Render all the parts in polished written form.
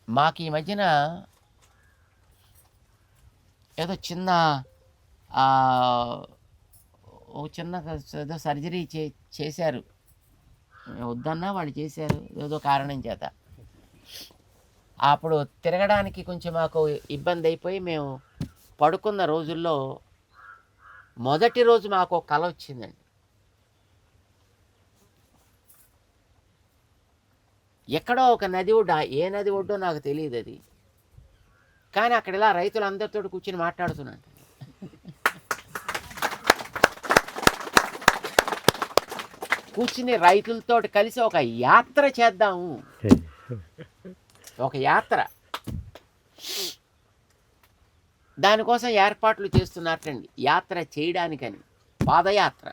మాకు ఈ మధ్యన ఏదో చిన్న ఓ చిన్న ఏదో సర్జరీ చేశారు. వద్దన్నా వాళ్ళు చేశారు ఏదో కారణం చేత. అప్పుడు తిరగడానికి కొంచెం మాకు ఇబ్బంది అయిపోయి మేము పడుకున్న రోజుల్లో మొదటి రోజు మాకు ఒక కల వచ్చిందండి. ఎక్కడో ఒక నది ఒడ్డు, ఏ నది ఒడ్డో నాకు తెలియదు అది, కానీ అక్కడ ఇలా రైతులందరితో కూర్చుని మాట్లాడుతున్నాను. కూర్చుని రైతులతో కలిసి ఒక యాత్ర చేద్దాము, ఒక యాత్ర, దానికోసం ఏర్పాట్లు చేస్తున్నారటండి. యాత్ర చేయడానికని, పాదయాత్ర.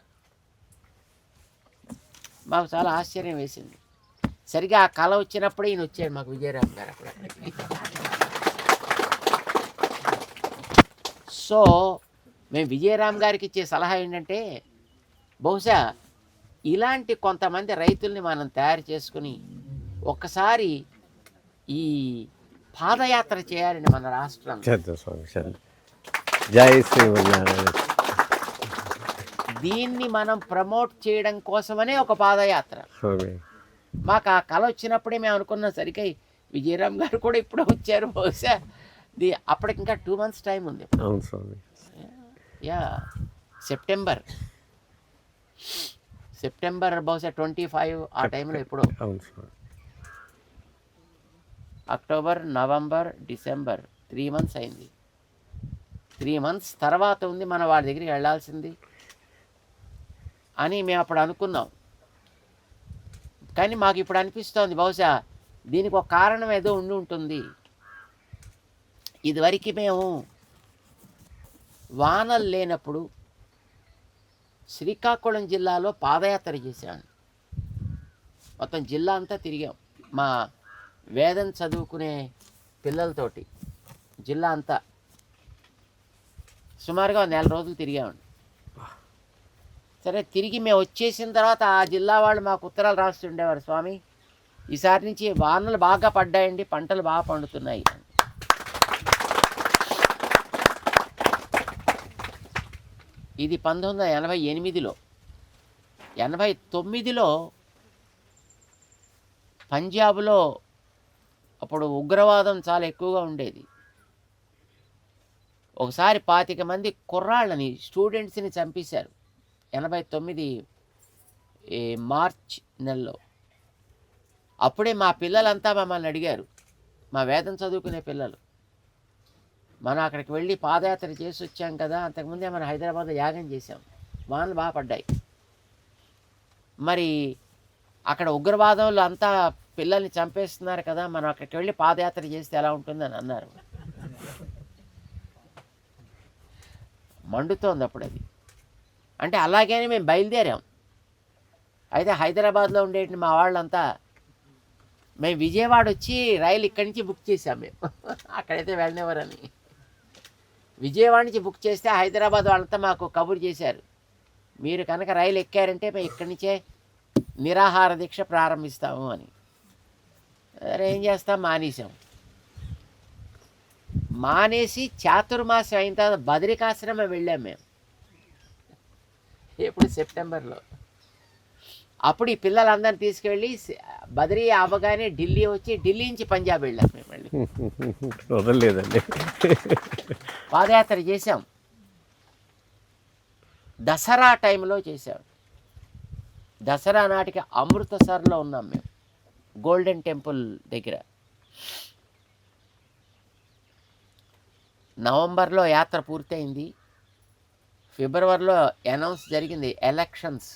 మాకు చాలా ఆశ్చర్యం వేసింది. సరిగా ఆ కళ వచ్చినప్పుడే ఈయన వచ్చాడు మాకు, విజయరామ్ గారు అప్పుడు. సో మేము విజయరామ్ గారికి ఇచ్చే సలహా ఏంటంటే, బహుశా ఇలాంటి కొంతమంది రైతుల్ని మనం తయారు చేసుకుని ఒక్కసారి ఈ పాదయాత్ర చేయాలండి మన రాష్ట్రం. జై శ్రీమన్నారాయణ. దీన్ని మనం ప్రమోట్ చేయడం కోసమనే ఒక పాదయాత్ర. మాకు ఆ కళ వచ్చినప్పుడే మేము అనుకున్నాం, సరిగ్గా విజయరామ్ గారు కూడా ఇప్పుడే వచ్చారు. బహుశా అప్పటికి ఇంకా 2 months టైం ఉంది. యా, సెప్టెంబర్ బహుశా 25 ఆ టైంలో. ఇప్పుడు అక్టోబర్, నవంబర్, డిసెంబర్ 3 months అయింది. 3 months తర్వాత ఉంది మన వాడి దగ్గరికి వెళ్ళాల్సింది అని మేము అప్పుడు అనుకున్నాం. కానీ మాకు ఇప్పుడు అనిపిస్తోంది, బహుశా దీనికి ఒక కారణం ఏదో ఉండి ఉంటుంది. ఇదివరకు మేము వానలు లేనప్పుడు శ్రీకాకుళం జిల్లాలో పాదయాత్ర చేశాను. మొత్తం జిల్లా అంతా తిరిగాం మా వేదం చదువుకునే పిల్లలతోటి. జిల్లా అంతా సుమారుగా 1 నెల రోజులు తిరిగామండి. సరే, తిరిగి మేము వచ్చేసిన తర్వాత ఆ జిల్లా వాళ్ళు మాకు ఉత్తరాలు రాస్తుండేవారు, స్వామి ఈసారి నుంచి వానలు బాగా పడ్డాయండి, పంటలు బాగా పండుతున్నాయి. ఇది 1988లో. 89లో పంజాబ్లో అప్పుడు ఉగ్రవాదం చాలా ఎక్కువగా ఉండేది. ఒకసారి 25 మంది కుర్రాళ్ళని, స్టూడెంట్స్ని చంపేశారు 89 మార్చ్ నెలలో. అప్పుడే మా పిల్లలంతా మమ్మల్ని అడిగారు, మా వేదం చదువుకునే పిల్లలు, మనం అక్కడికి వెళ్ళి పాదయాత్ర చేసి వచ్చాం కదా, అంతకుముందే మనం హైదరాబాద్లో యాగం చేసాం, వానలు బాగా పడ్డాయి, మరి అక్కడ ఉగ్రవాదంలో అంతా పిల్లల్ని చంపేస్తున్నారు కదా, మనం అక్కడికి వెళ్ళి పాదయాత్ర చేస్తే ఎలా ఉంటుందని అన్నారు. మండుతోంది అప్పుడు అది. అంటే అలాగనే మేము బయలుదేరాం. అయితే హైదరాబాద్లో ఉండేటి మా వాళ్ళంతా, మేము విజయవాడ వచ్చి రైలు ఇక్కడి నుంచి బుక్ చేసాం మేము, అక్కడైతే వెళ్ళనివ్వరని. విజయవాడ నుంచి బుక్ చేస్తే హైదరాబాద్ వాళ్ళంతా మాకు కబురు చేశారు, మీరు కనుక రైలు ఎక్కారంటే మేము ఇక్కడి నుంచే నిరాహార దీక్ష ప్రారంభిస్తాము అని. సరే, ఏం చేస్తాం, మానేసాం. మానేసి చాతుర్మాసం అయిన తర్వాత బదరికాశ్రమం వెళ్ళాం మేము, ఎప్పుడు సెప్టెంబర్లో. అప్పుడు ఈ పిల్లలందరినీ తీసుకెళ్ళి బదరీ అవ్వగానే ఢిల్లీ వచ్చి, ఢిల్లీ నుంచి పంజాబ్ వెళ్ళాం మేము. మళ్ళీ వదలలేదండి, పాదయాత్ర చేసాం. దసరా టైంలో చేసాం. దసరా నాటికి అమృతసర్లో ఉన్నాం మేము, గోల్డెన్ టెంపుల్ దగ్గర. నవంబర్లో యాత్ర పూర్తయింది. ఫిబ్రవరిలో అనౌన్స్ జరిగింది ఎలక్షన్స్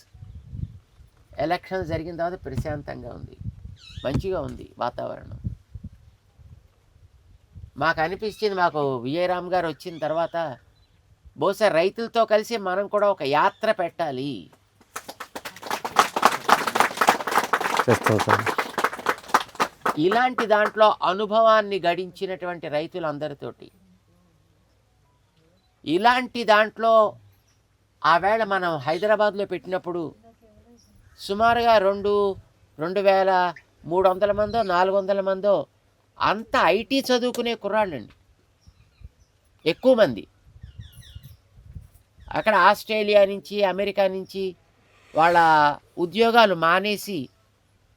జరిగిన తర్వాత ప్రశాంతంగా ఉంది, మంచిగా ఉంది వాతావరణం. మాకు అనిపించింది, మాకు విజయరామ్ గారు వచ్చిన తర్వాత బహుశా రైతులతో కలిసి మనం కూడా ఒక యాత్ర పెట్టాలి. ఇలాంటి దాంట్లో అనుభవాన్ని గడించినటువంటి రైతులందరితోటి, ఇలాంటి దాంట్లో ఆవేళ మనం హైదరాబాద్లో పెట్టినప్పుడు సుమారుగా 2,300 మందో 400 మందో అంత ఐటీ చదువుకునే కుర్రాళ్ళండి ఎక్కువ మంది. అక్కడ ఆస్ట్రేలియా నుంచి, అమెరికా నుంచి వాళ్ళ ఉద్యోగాలు మానేసి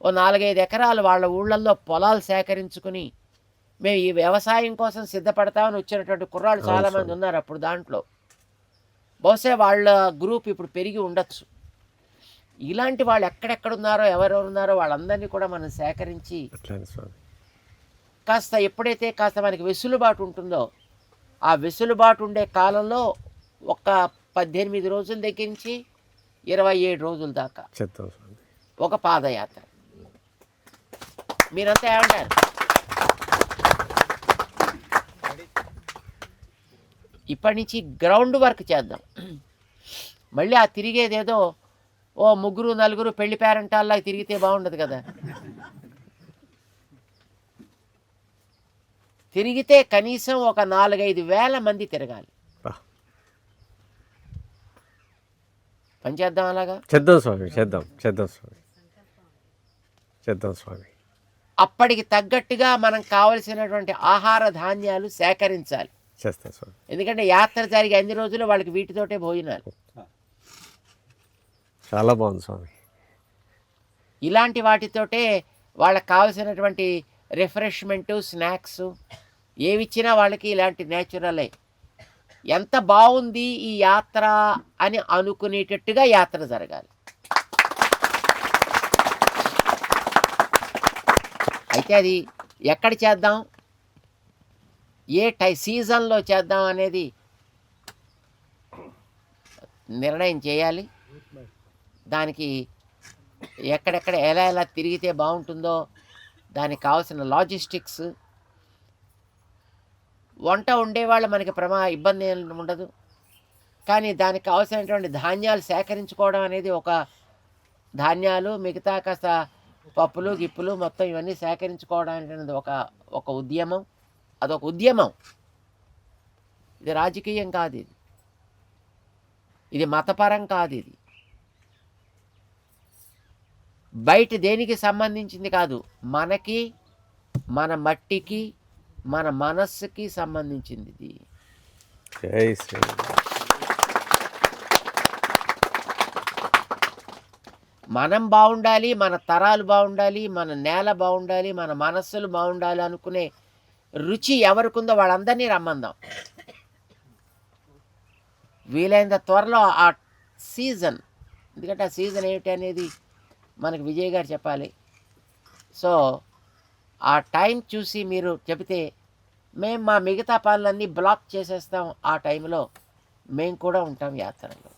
ఓ 4-5 ఎకరాలు వాళ్ళ ఊళ్ళల్లో పొలాలు సేకరించుకుని మేము ఈ వ్యవసాయం కోసం సిద్ధపడతామని వచ్చినటువంటి కుర్రాళ్ళు అవును చాలామంది స్వామి. ఉన్నారు అప్పుడు దాంట్లో. బహుశా వాళ్ళ గ్రూప్ ఇప్పుడు పెరిగి ఉండొచ్చు. ఇలాంటి వాళ్ళు ఎక్కడెక్కడున్నారో, ఎవరెవరున్నారో వాళ్ళందరినీ కూడా మనం సేకరించి అట్లానే స్వామి. కాస్త ఎప్పుడైతే కాస్త మనకి వెసులుబాటు ఉంటుందో, ఆ వెసులుబాటు ఉండే కాలంలో ఒక 18 రోజుల దగ్గర నుంచి 27 రోజుల దాకా చేద్దాం స్వామి. ఒక పాదయాత్ర. మీరంతా ఏమంటారు? ఇప్పటి నుంచి గ్రౌండ్ వర్క్ చేద్దాం. మళ్ళీ ఆ తిరిగేదేదో ఓ 3-4 పెళ్లి పేరెంటాల్లా తిరిగితే బాగుండదు కదా. తిరిగితే కనీసం ఒక 4-5 వేల మంది తిరగాలి. బా. పని చేద్దాం అలాగా. చేద్దాం స్వామి, చేద్దాం స్వామి, చేద్దాం స్వామి. అప్పటికి తగ్గట్టుగా మనం కావలసినటువంటి ఆహార ధాన్యాలు సేకరించాలి. చేస్తాం స్వామి. ఎందుకంటే యాత్ర జరిగే అన్ని రోజులు వాళ్ళకి వీటితోటే భోజనాలు. చాలా బాగుంది స్వామి. ఇలాంటి వాటితోటే వాళ్ళకి కావలసినటువంటి రిఫ్రెష్మెంటు, స్నాక్స్ ఏవిచ్చినా వాళ్ళకి ఇలాంటి నేచురలే. ఎంత బాగుంది ఈ యాత్ర అని అనుకునేటట్టుగా యాత్ర జరగాలి. అయితే అది ఎక్కడ చేద్దాం, ఏ సీజన్లో చేద్దాం అనేది నిర్ణయం చేయాలి. దానికి ఎక్కడెక్కడ ఎలా ఎలా తిరిగితే బాగుంటుందో దానికి కావాల్సిన లాజిస్టిక్స్, వంట ఉండేవాళ్ళు మనకి ఇబ్బంది ఏం ఉండదు. కానీ దానికి కావాల్సినటువంటి ధాన్యాలు సేకరించుకోవడం అనేది ఒక ధాన్యాలు, మిగతా కాస్త పప్పులు గిప్పులు మొత్తం ఇవన్నీ సేకరించుకోవడం అనేది ఒక ఉద్యమం. అదొక ఉద్యమం. ఇది రాజకీయం కాదు, ఇది మతపరం కాదు, ఇది బయట దేనికి సంబంధించింది కాదు, మనకి, మన మట్టికి, మన మనస్సుకి సంబంధించింది ఇది. జై శ్రీ. మనం బాగుండాలి, మన తరాలు బాగుండాలి, మన నేల బాగుండాలి, మన మనస్సులు బాగుండాలి అనుకునే రుచి ఎవరికుందో వాళ్ళందరినీ రమ్మందాం. వీలైనంత త్వరలో ఆ సీజన్, ఎందుకంటే ఆ సీజన్ ఏమిటి అనేది మనకు విజయ్ గారు చెప్పాలి. సో ఆ టైం చూసి మీరు చెబితే మేము మా మిగతా పనులన్నీ బ్లాక్ చేసేస్తాం. ఆ టైంలో మేము కూడా ఉంటాం యాత్రలో.